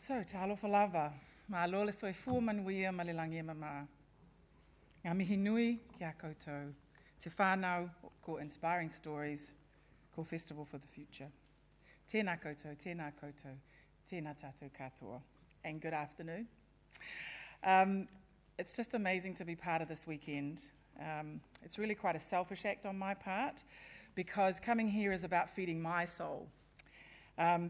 So, te alofa lava, ma aloha soe fua manuia ma le langi mama. Ngā mihi nui ki a koutou, te whānau ko Inspiring Stories, ko Festival for the Future. Tēnā koutou, tēnā koutou, tēnā tātou katoa, and good afternoon. It's just amazing to be part of this weekend. It's really quite a selfish act on my part, because coming here is about feeding my soul.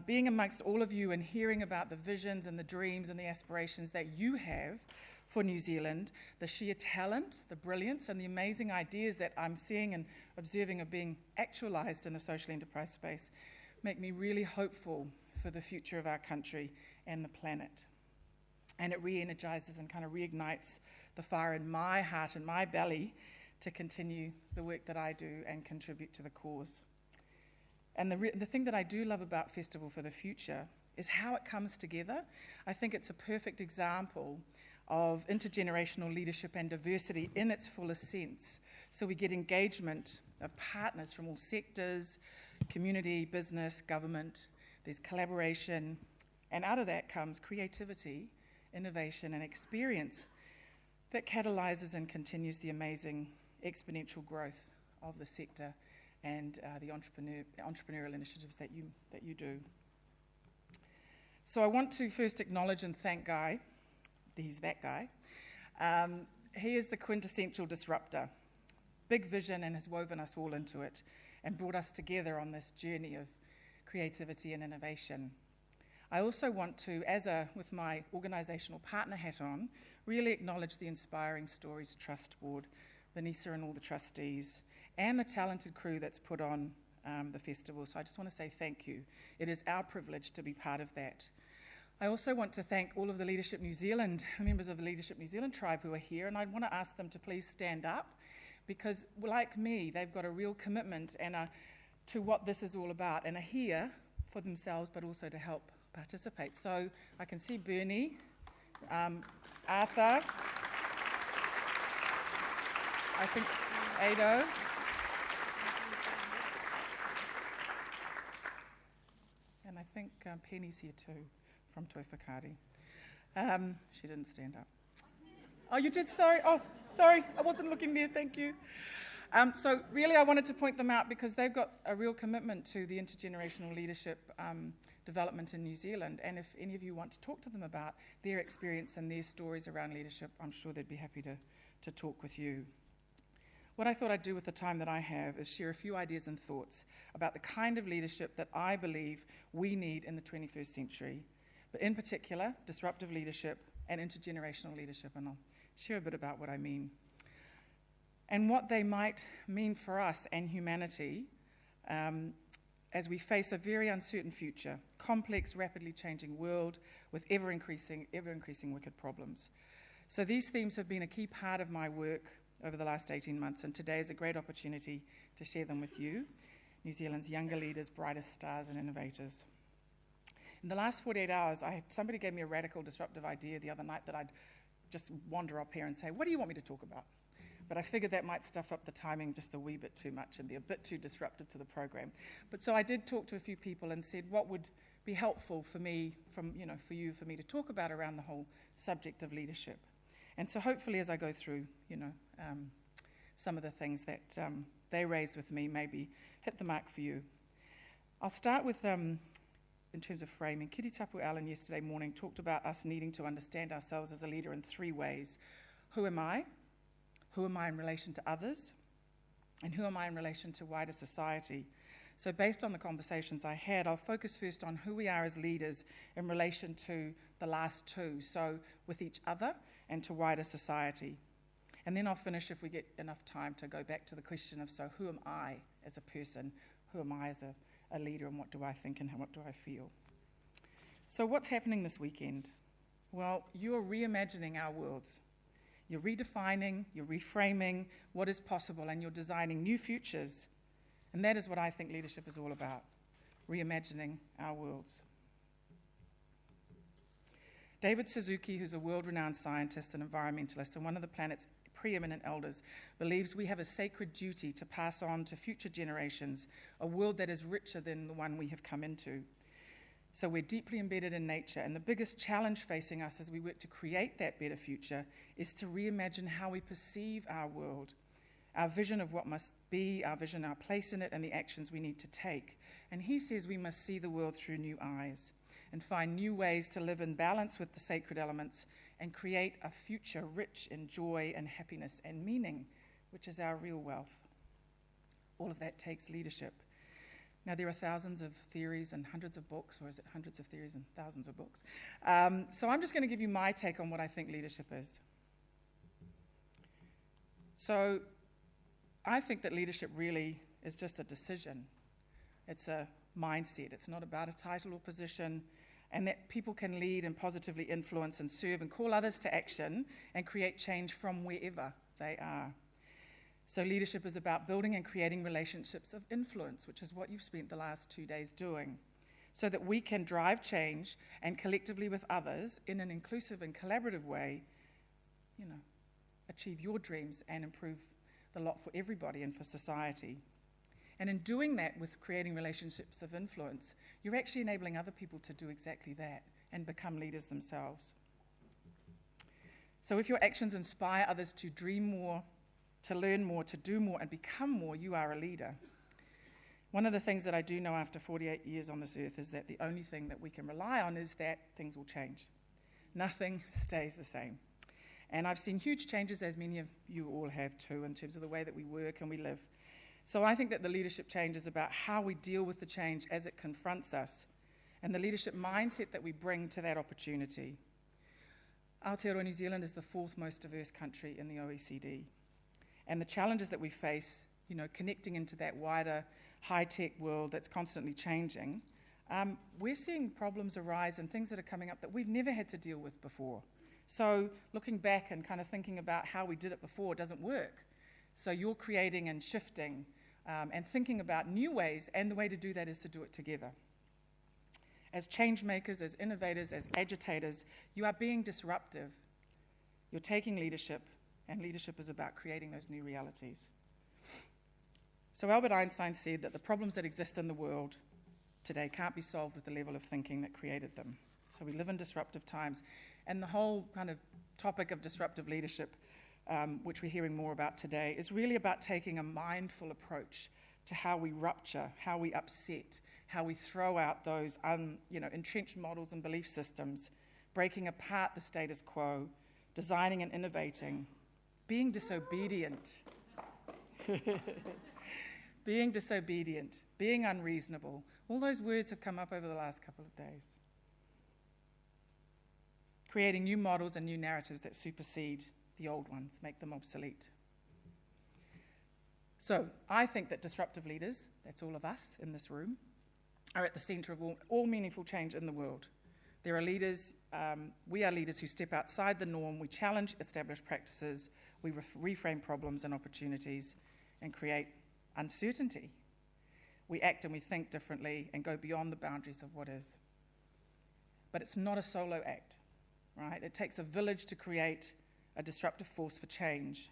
Being amongst all of you and hearing about the visions and the dreams and the aspirations that you have for New Zealand, the sheer talent, the brilliance, and the amazing ideas that I'm seeing and observing are being actualized in the social enterprise space make me really hopeful for the future of our country and the planet. And it re-energizes and kind of reignites the fire in my heart and my belly to continue the work that I do and contribute to the cause. And the thing that I do love about Festival for the Future is how it comes together. I think it's a perfect example of intergenerational leadership and diversity in its fullest sense. So we get engagement of partners from all sectors, community, business, government. There's collaboration, and out of that comes creativity, innovation, and experience that catalyzes and continues the amazing exponential growth of the sector and the entrepreneurial initiatives that you do. So I want to first acknowledge and thank Guy. He's that guy. He is the quintessential disruptor. Big vision, and has woven us all into it and brought us together on this journey of creativity and innovation. I also want to, with my organisational partner hat on, really acknowledge the Inspiring Stories Trust Board, Vanessa and all the trustees, and the talented crew that's put on the festival. So I just want to say thank you. It is our privilege to be part of that. I also want to thank all of the Leadership New Zealand, members of the Leadership New Zealand tribe who are here, and I want to ask them to please stand up, because like me, they've got a real commitment to what this is all about, and are here for themselves, but also to help participate. So I can see Bernie, Arthur, I think Ado, and I think Penny's here too, from Toi Whakaari. She didn't stand up. Oh, you did? Sorry. Oh, sorry. I wasn't looking there. Thank you. So really I wanted to point them out because they've got a real commitment to the intergenerational leadership development in New Zealand. And if any of you want to talk to them about their experience and their stories around leadership, I'm sure they'd be happy to talk with you. What I thought I'd do with the time that I have is share a few ideas and thoughts about the kind of leadership that I believe we need in the 21st century, but in particular, disruptive leadership and intergenerational leadership, and I'll share a bit about what I mean. And what they might mean for us and humanity as we face a very uncertain future, complex, rapidly changing world with ever-increasing wicked problems. So these themes have been a key part of my work over the last 18 months, and today is a great opportunity to share them with you, New Zealand's younger leaders, brightest stars and innovators. In the last 48 hours, somebody gave me a radical disruptive idea the other night that I'd just wander up here and say, what do you want me to talk about? But I figured that might stuff up the timing just a wee bit too much and be a bit too disruptive to the program. But so I did talk to a few people and said, what would be helpful for me, for me to talk about around the whole subject of leadership. And so hopefully as I go through, some of the things that they raised with me, maybe hit the mark for you. I'll start with, in terms of framing, Kiri Tapu Allen yesterday morning talked about us needing to understand ourselves as a leader in three ways. Who am I? Who am I in relation to others? And who am I in relation to wider society? So based on the conversations I had, I'll focus first on who we are as leaders in relation to the last two, so with each other and to wider society. And then I'll finish, if we get enough time, to go back to the question of, so who am I as a person? Who am I as a leader, and what do I think and what do I feel? So what's happening this weekend? Well, you're reimagining our worlds. You're redefining, you're reframing what is possible, and you're designing new futures. And that is what I think leadership is all about, reimagining our worlds. David Suzuki, who's a world-renowned scientist and environmentalist and one of the planet's preeminent elders, believes we have a sacred duty to pass on to future generations a world that is richer than the one we have come into. So we're deeply embedded in nature, and the biggest challenge facing us as we work to create that better future is to reimagine how we perceive our world, our vision of what must be, our vision, our place in it, and the actions we need to take. And he says we must see the world through new eyes and find new ways to live in balance with the sacred elements and create a future rich in joy and happiness and meaning, which is our real wealth. All of that takes leadership. Now, there are thousands of theories and hundreds of books, or is it hundreds of theories and thousands of books? So I'm just going to give you my take on what I think leadership is. So I think that leadership really is just a decision. It's a mindset. It's not about a title or position, and that people can lead and positively influence and serve and call others to action and create change from wherever they are. So leadership is about building and creating relationships of influence, which is what you've spent the last 2 days doing, so that we can drive change and collectively with others in an inclusive and collaborative way, achieve your dreams and improve the lot for everybody and for society. And in doing that with creating relationships of influence, you're actually enabling other people to do exactly that and become leaders themselves. So if your actions inspire others to dream more, to learn more, to do more, and become more, you are a leader. One of the things that I do know after 48 years on this earth is that the only thing that we can rely on is that things will change. Nothing stays the same. And I've seen huge changes, as many of you all have too, in terms of the way that we work and we live. So I think that the leadership change is about how we deal with the change as it confronts us and the leadership mindset that we bring to that opportunity. Aotearoa New Zealand is the fourth most diverse country in the OECD. And the challenges that we face, connecting into that wider high-tech world that's constantly changing, we're seeing problems arise and things that are coming up that we've never had to deal with before. So looking back and kind of thinking about how we did it before doesn't work. So you're creating and shifting and thinking about new ways, and the way to do that is to do it together. As change makers, as innovators, as agitators, you are being disruptive. You're taking leadership, and leadership is about creating those new realities. So Albert Einstein said that the problems that exist in the world today can't be solved with the level of thinking that created them. So we live in disruptive times. And the whole kind of topic of disruptive leadership, which we're hearing more about today, is really about taking a mindful approach to how we rupture, how we upset, how we throw out those entrenched models and belief systems, breaking apart the status quo, designing and innovating, being disobedient, being unreasonable. All those words have come up over the last couple of days. Creating new models and new narratives that supersede the old ones, make them obsolete. So I think that disruptive leaders, that's all of us in this room, are at the center of all meaningful change in the world. There are leaders, we are leaders who step outside the norm, we challenge established practices, we reframe problems and opportunities and create uncertainty. We act and we think differently and go beyond the boundaries of what is. But it's not a solo act, right? It takes a village to create a disruptive force for change.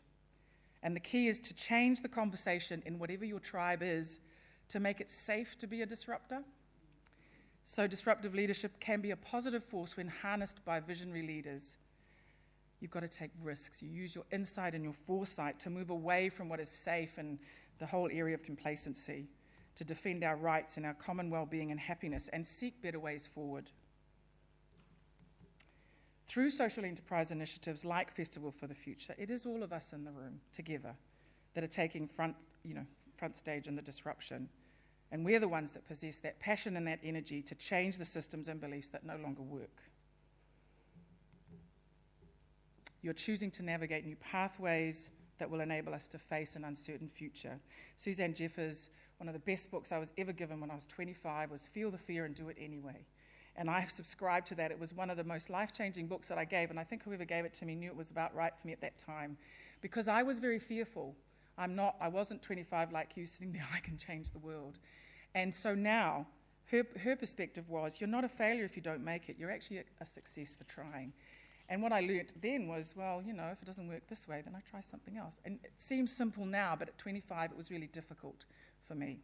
And the key is to change the conversation in whatever your tribe is to make it safe to be a disruptor. So disruptive leadership can be a positive force when harnessed by visionary leaders. You've got to take risks. You use your insight and your foresight to move away from what is safe and the whole area of complacency, to defend our rights and our common well-being and happiness and seek better ways forward. Through social enterprise initiatives like Festival for the Future, it is all of us in the room together that are taking front stage in the disruption. And we're the ones that possess that passion and that energy to change the systems and beliefs that no longer work. You're choosing to navigate new pathways that will enable us to face an uncertain future. Suzanne Jeffers, one of the best books I was ever given when I was 25 was Feel the Fear and Do It Anyway. And I have subscribed to that. It was one of the most life-changing books that I gave, and I think whoever gave it to me knew it was about right for me at that time, because I was very fearful. I wasn't 25 like you sitting there, I can change the world. And so now, her perspective was, you're not a failure if you don't make it, you're actually a success for trying. And what I learnt then was, well, if it doesn't work this way, then I try something else. And it seems simple now, but at 25 it was really difficult for me.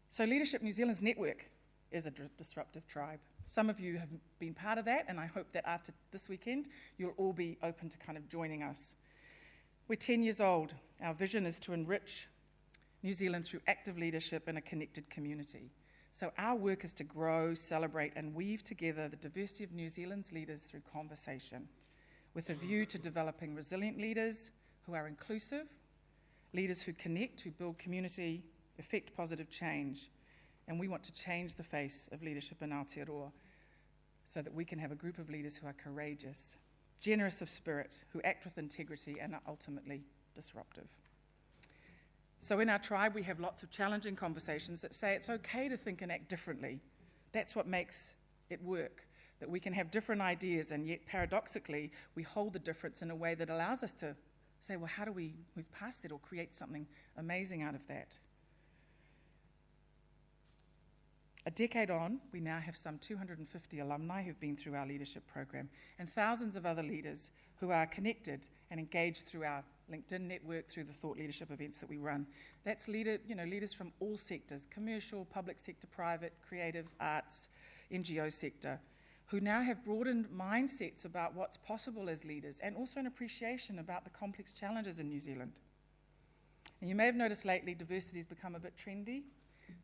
So Leadership New Zealand's network is a disruptive tribe. Some of you have been part of that, and I hope that after this weekend, you'll all be open to kind of joining us. We're 10 years old. Our vision is to enrich New Zealand through active leadership in a connected community. So our work is to grow, celebrate, and weave together the diversity of New Zealand's leaders through conversation, with a view to developing resilient leaders who are inclusive, leaders who connect, who build community, effect positive change. And we want to change the face of leadership in Aotearoa so that we can have a group of leaders who are courageous, generous of spirit, who act with integrity and are ultimately disruptive. So in our tribe, we have lots of challenging conversations that say it's okay to think and act differently. That's what makes it work, that we can have different ideas, and yet paradoxically, we hold the difference in a way that allows us to say, well, how do we move past it or create something amazing out of that? A decade on, we now have some 250 alumni who've been through our leadership program, and thousands of other leaders who are connected and engaged through our LinkedIn network, through the thought leadership events that we run. That's leaders from all sectors, commercial, public sector, private, creative, arts, NGO sector, who now have broadened mindsets about what's possible as leaders, and also an appreciation about the complex challenges in New Zealand. And you may have noticed lately diversity has become a bit trendy.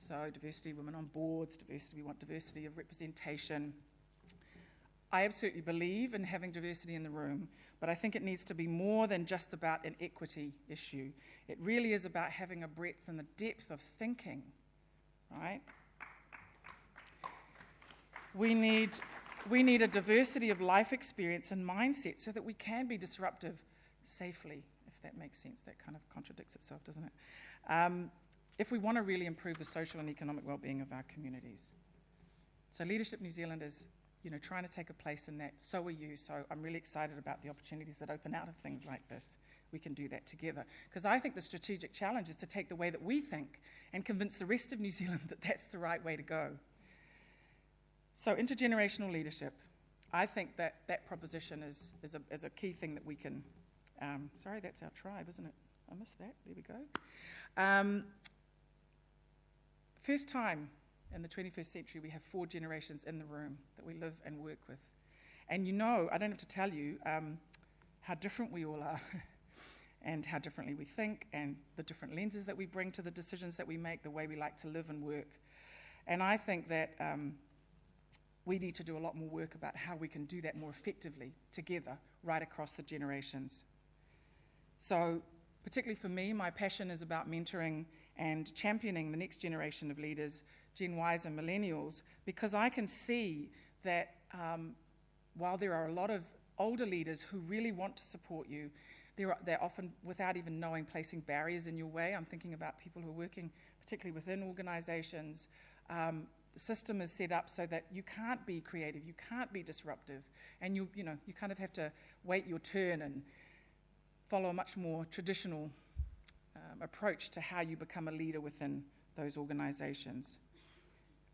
So diversity, women on boards, diversity, we want diversity of representation. I absolutely believe in having diversity in the room, but I think it needs to be more than just about an equity issue. It really is about having a breadth and the depth of thinking, right? We need a diversity of life experience and mindset so that we can be disruptive safely, if that makes sense. That kind of contradicts itself, doesn't it? If we want to really improve the social and economic well-being of our communities. So Leadership New Zealand is, trying to take a place in that. So are you. So I'm really excited about the opportunities that open out of things like this. We can do that together. Because I think the strategic challenge is to take the way that we think and convince the rest of New Zealand that that's the right way to go. So intergenerational leadership. I think that proposition is a key thing that we can... sorry, that's our tribe, isn't it? I missed that. There we go. First time in the 21st century, we have 4 generations in the room that we live and work with. And I don't have to tell you how different we all are and how differently we think and the different lenses that we bring to the decisions that we make, the way we like to live and work. And I think that we need to do a lot more work about how we can do that more effectively together right across the generations. So particularly for me, my passion is about mentoring and championing the next generation of leaders, Gen Ys and millennials, because I can see that while there are a lot of older leaders who really want to support you, they're often, without even knowing, placing barriers in your way. I'm thinking about people who are working particularly within organisations. The system is set up so that you can't be creative, you can't be disruptive, and you kind of have to wait your turn and follow a much more traditional approach to how you become a leader within those organisations.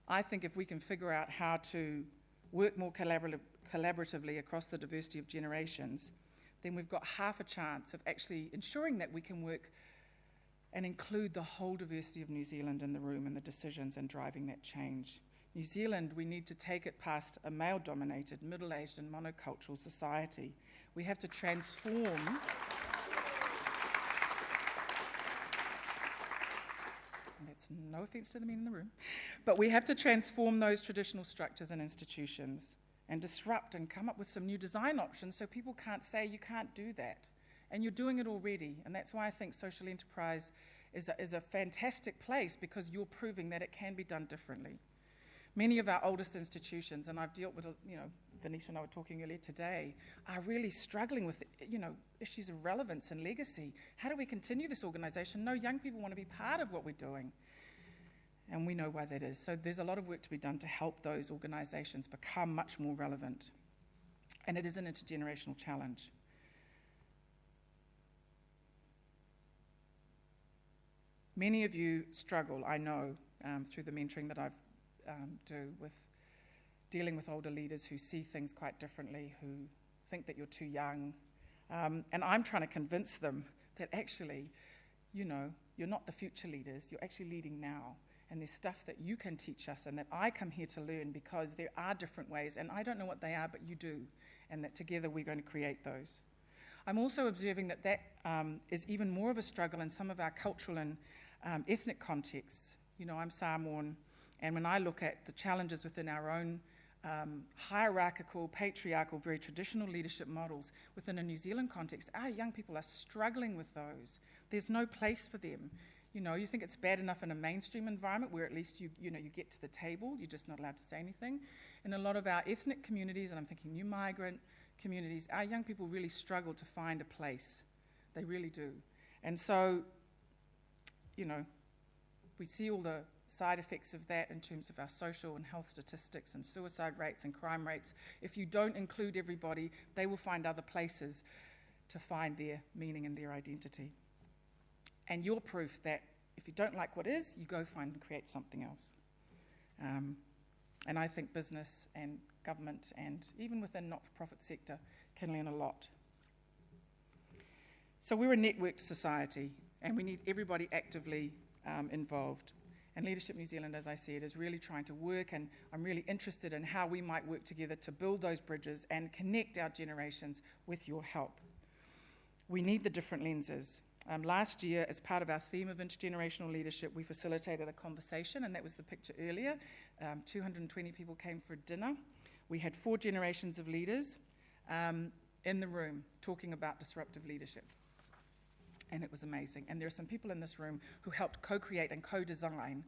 I think if we can figure out how to work more collaboratively across the diversity of generations, then we've got half a chance of actually ensuring that we can work and include the whole diversity of New Zealand in the room and the decisions and driving that change. New Zealand, we need to take it past a male-dominated, middle-aged and monocultural society. We have to transform... That's no offence to the men in the room. But we have to transform those traditional structures and institutions and disrupt and come up with some new design options so people can't say you can't do that. And you're doing it already. And that's why I think social enterprise is a fantastic place, because you're proving that it can be done differently. Many of our oldest institutions, and I've dealt with, Vanessa and I were talking earlier today, are really struggling with, issues of relevance and legacy. How do we continue this organisation? No, young people want to be part of what we're doing. And we know why that is. So there's a lot of work to be done to help those organisations become much more relevant. And it is an intergenerational challenge. Many of you struggle, I know, through the mentoring that I've do with dealing with older leaders who see things quite differently, who think that you're too young. And I'm trying to convince them that actually, you're not the future leaders, you're actually leading now. and there's stuff that you can teach us and that I come here to learn, because there are different ways, and I don't know what they are, but you do, and that together we're going to create those. I'm also observing that is even more of a struggle in some of our cultural and ethnic contexts. You know, I'm Samoan, and when I look at the challenges within our own hierarchical, patriarchal, very traditional leadership models within a New Zealand context, our young people are struggling with those. There's no place for them. You know, you think it's bad enough in a mainstream environment where at least you get to the table, you're just not allowed to say anything. In a lot of our ethnic communities, and I'm thinking new migrant communities, our young people really struggle to find a place. They really do. And so, you know, we see all the side effects of that in terms of our social and health statistics and suicide rates and crime rates. If you don't include everybody, they will find other places to find their meaning and their identity. And you're proof that if you don't like what is, you go find and create something else. And I think business and government and even within not-for-profit sector can learn a lot. So we're a networked society, and we need everybody actively involved. And Leadership New Zealand, as I said, is really trying to work, and I'm really interested in how we might work together to build those bridges and connect our generations with your help. We need the different lenses. Last year, as part of our theme of intergenerational leadership, we facilitated a conversation, and that was the picture earlier. 220 people came for dinner. We had 4 generations of leaders in the room talking about disruptive leadership. And it was amazing. And there are some people in this room who helped co-create and co-design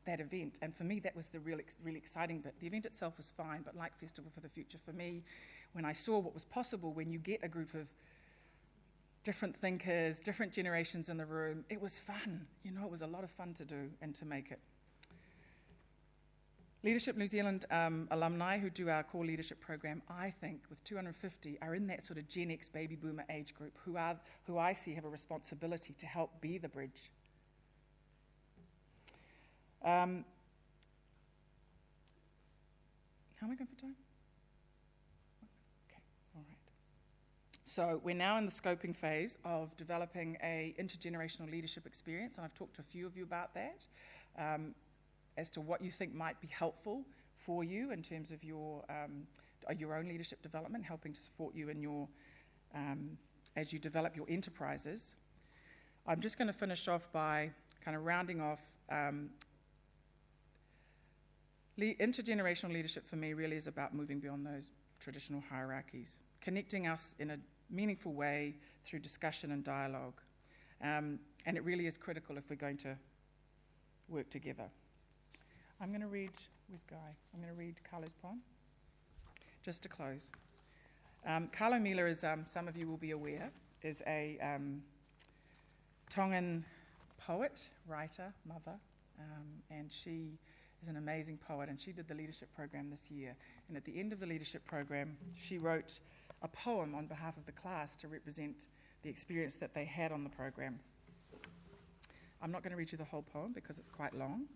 that event. And for me, that was the really exciting bit. The event itself was fine, but like Festival for the Future, for me, when I saw what was possible when you get a group of different thinkers, different generations in the room, it was fun. You know, it was a lot of fun to do and to make it. Leadership New Zealand alumni who do our core leadership program, I think, with 250, are in that sort of Gen X baby boomer age group who I see have a responsibility to help be the bridge. How am I going for time? Okay, all right. So we're now in the scoping phase of developing a intergenerational leadership experience, and I've talked to a few of you about that. As to what you think might be helpful for you in terms of your own leadership development, helping to support you in your as you develop your enterprises. I'm just going to finish off by kind of rounding off. Intergenerational leadership for me really is about moving beyond those traditional hierarchies, connecting us in a meaningful way through discussion and dialogue. And it really is critical if we're going to work together. I'm going to read, where's Guy? I'm going to read Carlo's poem, just to close. Carlo Miller, as some of you will be aware, is a Tongan poet, writer, mother, and she is an amazing poet, and she did the leadership program this year. And at the end of the leadership program, she wrote a poem on behalf of the class to represent the experience that they had on the program. I'm not going to read you the whole poem because it's quite long.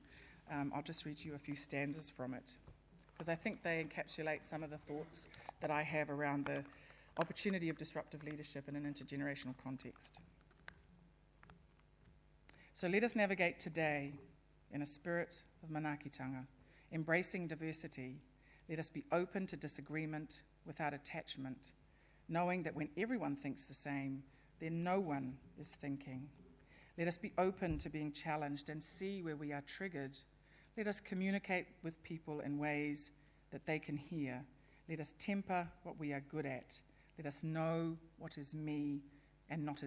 I'll just read you a few stanzas from it, because I think they encapsulate some of the thoughts that I have around the opportunity of disruptive leadership in an intergenerational context. So let us navigate today in a spirit of manaakitanga, embracing diversity. Let us be open to disagreement without attachment, knowing that when everyone thinks the same, then no one is thinking. Let us be open to being challenged and see where we are triggered. Let us communicate with people in ways that they can hear. Let us temper what we are good at. Let us know what is me and not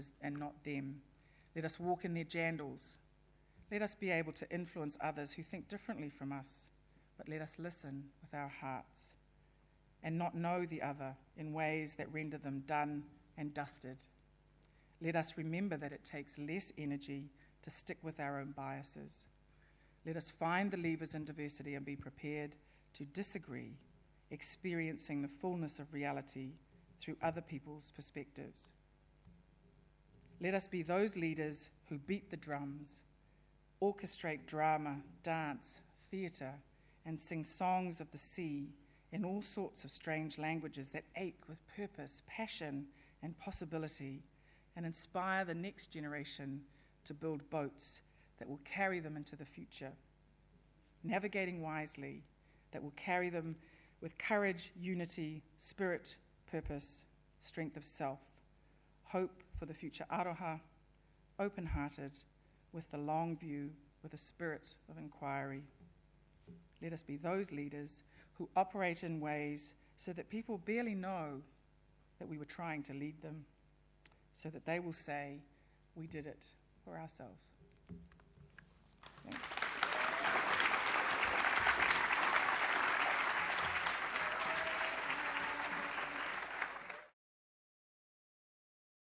them. Let us walk in their jandals. Let us be able to influence others who think differently from us, but let us listen with our hearts and not know the other in ways that render them done and dusted. Let us remember that it takes less energy to stick with our own biases. Let us find the levers in diversity and be prepared to disagree, experiencing the fullness of reality through other people's perspectives. Let us be those leaders who beat the drums, orchestrate drama, dance, theatre, and sing songs of the sea in all sorts of strange languages that ache with purpose, passion, and possibility, and inspire the next generation to build boats that will carry them into the future, navigating wisely, that will carry them with courage, unity, spirit, purpose, strength of self, hope for the future aroha, open-hearted, with the long view, with a spirit of inquiry. Let us be those leaders who operate in ways so that people barely know that we were trying to lead them, so that they will say, we did it for ourselves. Thanks.